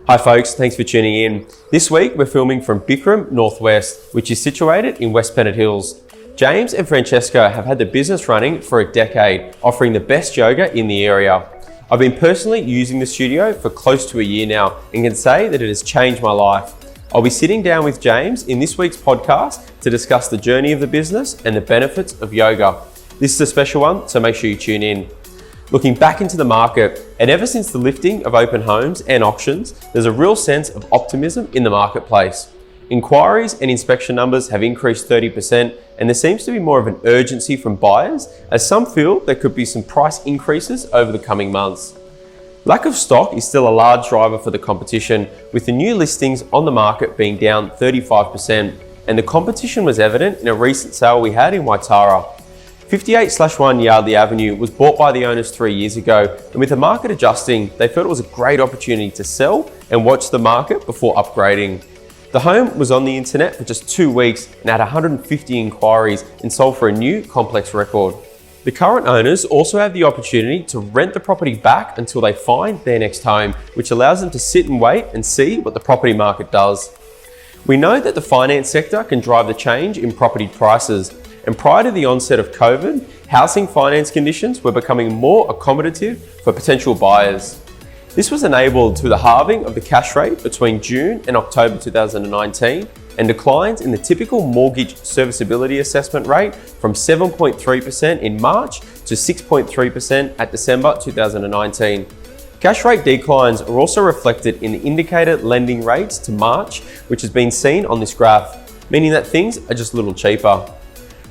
Hi folks, thanks for tuning in. This week we're filming from Bikram, Northwest, which is situated in West Pennant Hills. James and Francesca have had the business running for a decade, offering the best yoga in the area. I've been personally using the studio for close to a year now and can say that it has changed my life. I'll be sitting down with James in this week's podcast to discuss the journey of the business and the benefits of yoga. This is a special one, so make sure you tune in. Looking back into the market, and ever since the lifting of open homes and auctions, there's a real sense of optimism in the marketplace. Inquiries and inspection numbers have increased 30%, and there seems to be more of an urgency from buyers, as some feel there could be some price increases over the coming months. Lack of stock is still a large driver for the competition, with the new listings on the market being down 35%, and the competition was evident in a recent sale we had in Waitara. 58/1 Yardley Avenue was bought by the owners 3 years ago, and with the market adjusting, they felt it was a great opportunity to sell and watch the market before upgrading. The home was on the internet for just 2 weeks and had 150 inquiries and sold for a new complex record. The current owners also have the opportunity to rent the property back until they find their next home, which allows them to sit and wait and see what the property market does. We know that the finance sector can drive the change in property prices. And prior to the onset of COVID, housing finance conditions were becoming more accommodative for potential buyers. This was enabled through the halving of the cash rate between June and October 2019 and declines in the typical mortgage serviceability assessment rate from 7.3% in March to 6.3% at December 2019. Cash rate declines are also reflected in the indicated lending rates to March, which has been seen on this graph, meaning that things are just a little cheaper.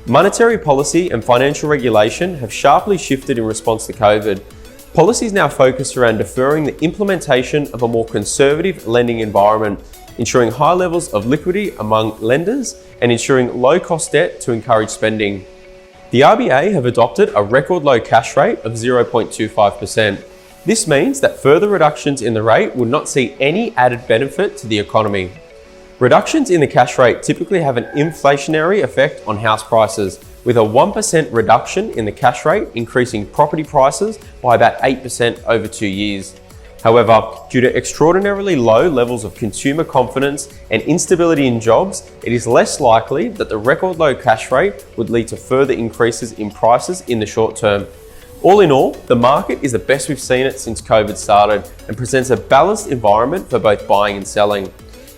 Monetary policy and financial regulation have sharply shifted in response to COVID. Policies now focus around deferring the implementation of a more conservative lending environment, ensuring high levels of liquidity among lenders and ensuring low-cost debt to encourage spending. The RBA have adopted a record low cash rate of 0.25%. This means that further reductions in the rate will not see any added benefit to the economy. Reductions in the cash rate typically have an inflationary effect on house prices, with a 1% reduction in the cash rate increasing property prices by about 8% over 2 years. However, due to extraordinarily low levels of consumer confidence and instability in jobs, it is less likely that the record low cash rate would lead to further increases in prices in the short term. All in all, the market is the best we've seen it since COVID started and presents a balanced environment for both buying and selling.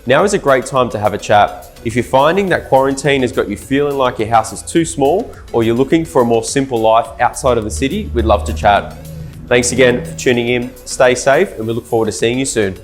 Now is a great time to have a chat. If you're finding that quarantine has got you feeling like your house is too small or you're looking for a more simple life outside of the city, we'd love to chat. Thanks again for tuning in, stay safe, and we look forward to seeing you soon.